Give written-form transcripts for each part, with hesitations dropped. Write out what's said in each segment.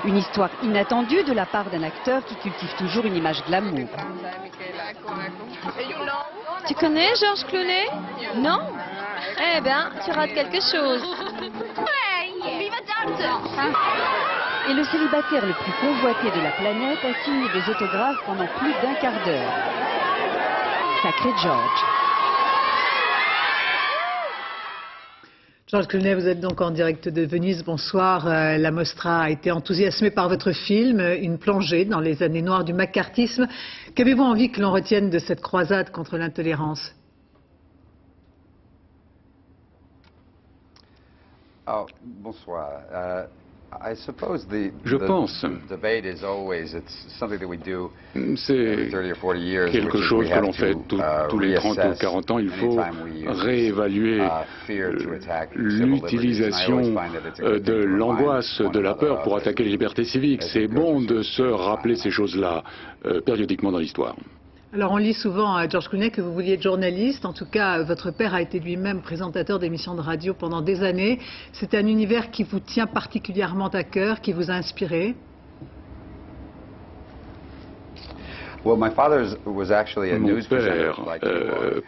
Une histoire inattendue de la part d'un acteur qui cultive toujours une image glamour. Tu connais George Clooney? Non? Eh bien, tu rates quelque chose. Et le célibataire le plus convoité de la planète a signé des autographes pendant plus d'un quart d'heure. Sacré George. George Clooney, vous êtes donc en direct de Venise. Bonsoir. La Mostra a été enthousiasmée par votre film, une plongée dans les années noires du macartisme. Qu'avez-vous envie que l'on retienne de cette croisade contre l'intolérance? Oh, bonsoir. Je pense c'est quelque chose que l'on fait tous les 30 ou 40 ans. Il faut réévaluer l'utilisation de l'angoisse, de la peur pour attaquer les libertés civiques. C'est bon de se rappeler ces choses-là périodiquement dans l'histoire. Alors on lit souvent à George Clooney que vous vouliez être journaliste. En tout cas, votre père a été lui-même présentateur d'émissions de radio pendant des années. C'est un univers qui vous tient particulièrement à cœur, qui vous a inspiré? Mon père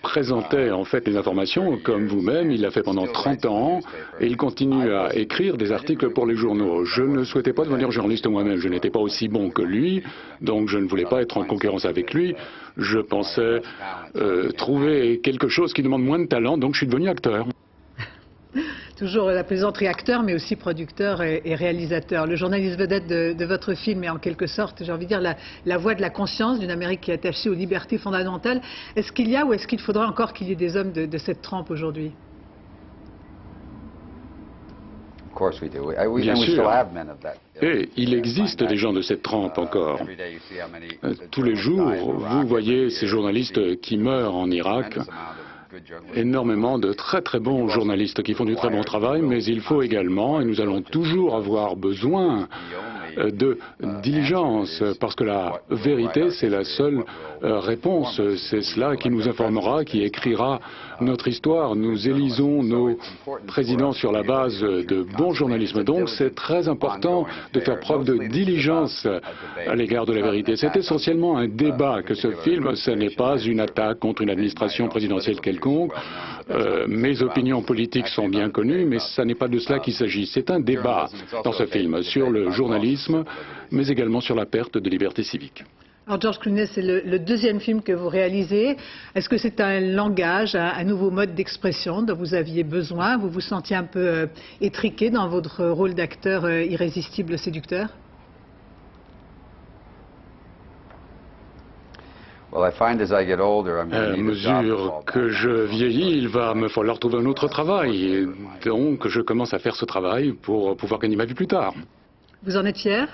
présentait en fait les informations comme vous-même, il l'a fait pendant 30 ans et il continue à écrire des articles pour les journaux. Je ne souhaitais pas devenir journaliste moi-même, je n'étais pas aussi bon que lui, donc je ne voulais pas être en concurrence avec lui. Je pensais trouver quelque chose qui demande moins de talent, donc je suis devenu acteur. Toujours la plaisanterie, acteur, mais aussi producteur et réalisateur. Le journaliste vedette de votre film est en quelque sorte, j'ai envie de dire, la voix de la conscience d'une Amérique qui est attachée aux libertés fondamentales. Est-ce qu'il y a ou est-ce qu'il faudrait encore qu'il y ait des hommes de cette trempe aujourd'hui? Bien sûr. Et il existe des gens de cette trempe encore. Tous les jours, vous voyez ces journalistes qui meurent en Irak. Énormément de très très bons journalistes qui font du très bon travail, mais il faut également, et nous allons toujours avoir besoin de diligence, parce que la vérité, c'est la seule réponse. C'est cela qui nous informera, qui écrira notre histoire. Nous élisons nos présidents sur la base de bon journalisme. Donc c'est très important de faire preuve de diligence à l'égard de la vérité. C'est essentiellement un débat que ce film, ce n'est pas une attaque contre une administration présidentielle quelconque. Mes opinions politiques sont bien connues, mais ce n'est pas de cela qu'il s'agit. C'est un débat dans ce film sur le journalisme, mais également sur la perte de liberté civique. Alors George Clooney, c'est le deuxième film que vous réalisez. Est-ce que c'est un langage, un nouveau mode d'expression dont vous aviez besoin? Vous vous sentiez un peu étriqué dans votre rôle d'acteur irrésistible, séducteur? À mesure que je vieillis, il va me falloir trouver un autre travail. Donc je commence à faire ce travail pour pouvoir gagner ma vie plus tard. Vous en êtes fier?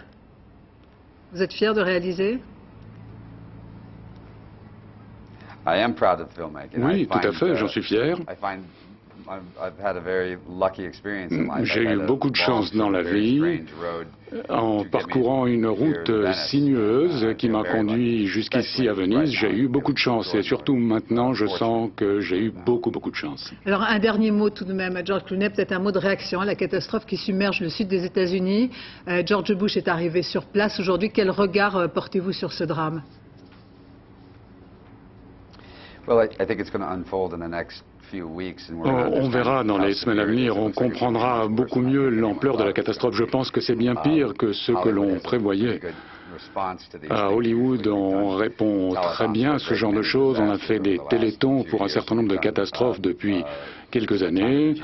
Vous êtes fier de réaliser? Oui, tout à fait, j'en suis fier. J'ai eu beaucoup de chance dans la vie en parcourant une route sinueuse qui m'a conduit jusqu'ici à Venise. J'ai eu beaucoup de chance et surtout maintenant je sens que j'ai eu beaucoup de chance. Alors un dernier mot tout de même à George Clooney, peut-être un mot de réaction à la catastrophe qui submerge le sud des États-Unis. George Bush est arrivé sur place aujourd'hui. Quel regard portez-vous sur ce drame? On verra dans les semaines à venir, on comprendra beaucoup mieux l'ampleur de la catastrophe. Je pense que c'est bien pire que ce que l'on prévoyait. À Hollywood, on répond très bien à ce genre de choses. On a fait des télétons pour un certain nombre de catastrophes depuis quelques années.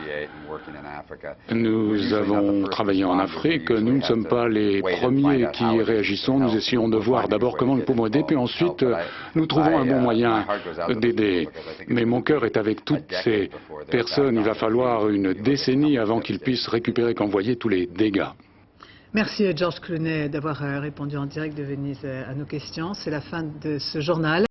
Nous avons travaillé en Afrique. Nous ne sommes pas les premiers qui réagissons. Nous essayons de voir d'abord comment nous pouvons aider, puis ensuite nous trouvons un bon moyen d'aider. Mais mon cœur est avec toutes ces personnes. Il va falloir une décennie avant qu'ils puissent récupérer, qu'envoyer tous les dégâts. Merci George Clooney d'avoir répondu en direct de Venise à nos questions. C'est la fin de ce journal.